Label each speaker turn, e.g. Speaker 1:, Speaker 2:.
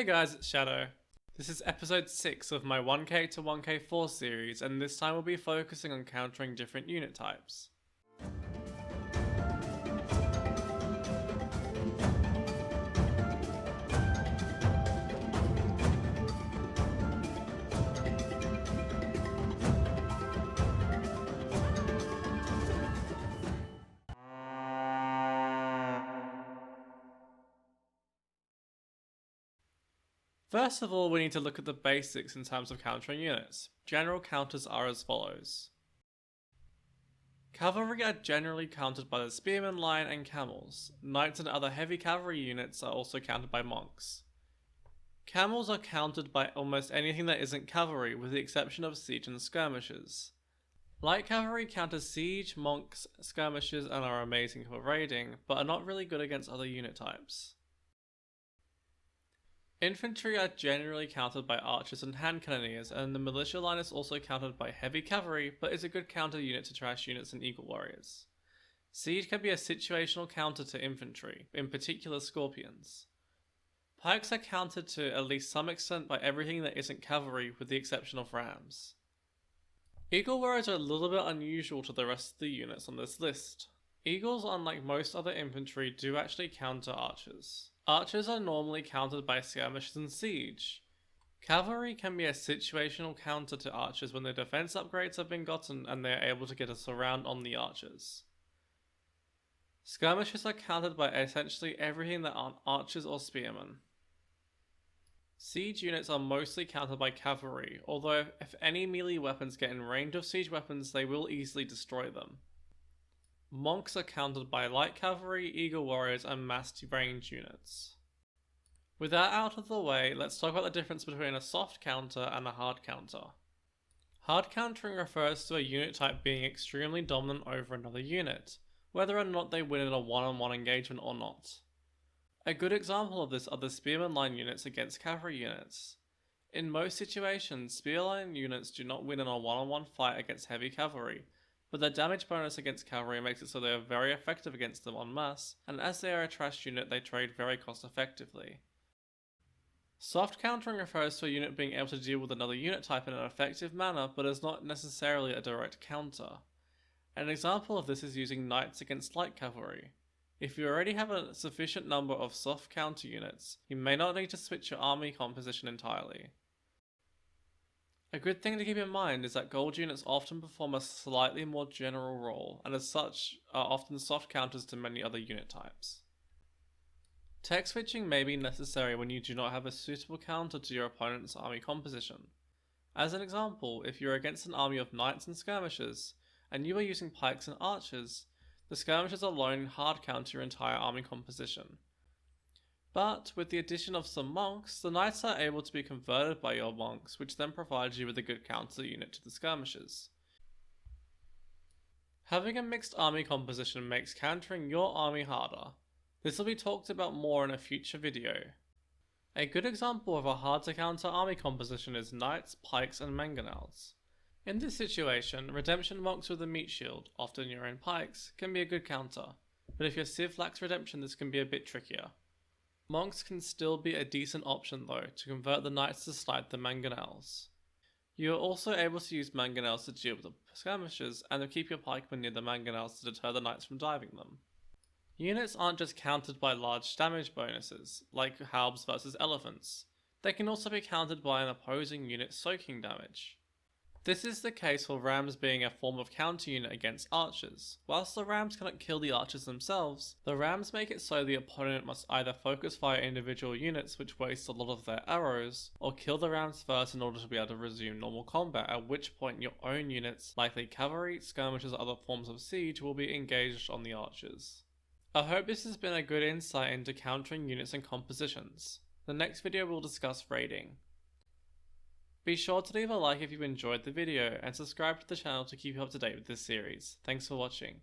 Speaker 1: Hey guys, it's Shadow. This is episode 6 of my 1k to 1k4 series, and this time we'll be focusing on countering different unit types. First of all, we need to look at the basics in terms of countering units. General counters are as follows. Cavalry are generally countered by the spearman line and camels. Knights and other heavy cavalry units are also countered by monks. Camels are countered by almost anything that isn't cavalry, with the exception of siege and skirmishes. Light cavalry counters siege, monks, skirmishes, and are amazing for raiding, but are not really good against other unit types. Infantry are generally countered by archers and hand cannoneers, and the militia line is also countered by heavy cavalry, but is a good counter unit to trash units and eagle warriors. Siege can be a situational counter to infantry, in particular scorpions. Pikes are countered to at least some extent by everything that isn't cavalry, with the exception of rams. Eagle warriors are a little bit unusual to the rest of the units on this list. Eagles, unlike most other infantry, do actually counter archers. Archers are normally countered by skirmishes and siege. Cavalry can be a situational counter to archers when their defense upgrades have been gotten and they are able to get a surround on the archers. Skirmishes are countered by essentially everything that aren't archers or spearmen. Siege units are mostly countered by cavalry, although if any melee weapons get in range of siege weapons, they will easily destroy them. Monks are countered by light cavalry, eagle warriors, and massed range units. With that out of the way, let's talk about the difference between a soft counter and a hard counter. Hard countering refers to a unit type being extremely dominant over another unit, whether or not they win in a one-on-one engagement or not. A good example of this are the spearman line units against cavalry units. In most situations, spear line units do not win in a one-on-one fight against heavy cavalry, but their damage bonus against cavalry makes it so they are very effective against them en masse, and as they are a trash unit, they trade very cost effectively. Soft countering refers to a unit being able to deal with another unit type in an effective manner, but is not necessarily a direct counter. An example of this is using knights against light cavalry. If you already have a sufficient number of soft counter units, you may not need to switch your army composition entirely. A good thing to keep in mind is that gold units often perform a slightly more general role, and as such are often soft counters to many other unit types. Tech switching may be necessary when you do not have a suitable counter to your opponent's army composition. As an example, if you're against an army of knights and skirmishers, and you are using pikes and archers, the skirmishers alone hard counter your entire army composition. But with the addition of some monks, the knights are able to be converted by your monks, which then provides you with a good counter unit to the skirmishers. Having a mixed army composition makes countering your army harder. This will be talked about more in a future video. A good example of a hard to counter army composition is knights, pikes, and mangonels. In this situation, redemption monks with a meat shield, often your own pikes, can be a good counter, but if your civ lacks redemption, this can be a bit trickier. Monks can still be a decent option though, to convert the knights to slide the mangonels. You are also able to use mangonels to deal with the skirmishers, and to keep your pikemen near the mangonels to deter the knights from diving them. Units aren't just countered by large damage bonuses, like halbs versus elephants. They can also be countered by an opposing unit soaking damage. This is the case for rams being a form of counter unit against archers. Whilst the rams cannot kill the archers themselves, the rams make it so the opponent must either focus fire individual units which waste a lot of their arrows, or kill the rams first in order to be able to resume normal combat, at which point your own units, likely cavalry, skirmishers, or other forms of siege, will be engaged on the archers. I hope this has been a good insight into countering units and compositions. The next video will discuss raiding. Be sure to leave a like if you enjoyed the video, and subscribe to the channel to keep you up to date with this series. Thanks for watching.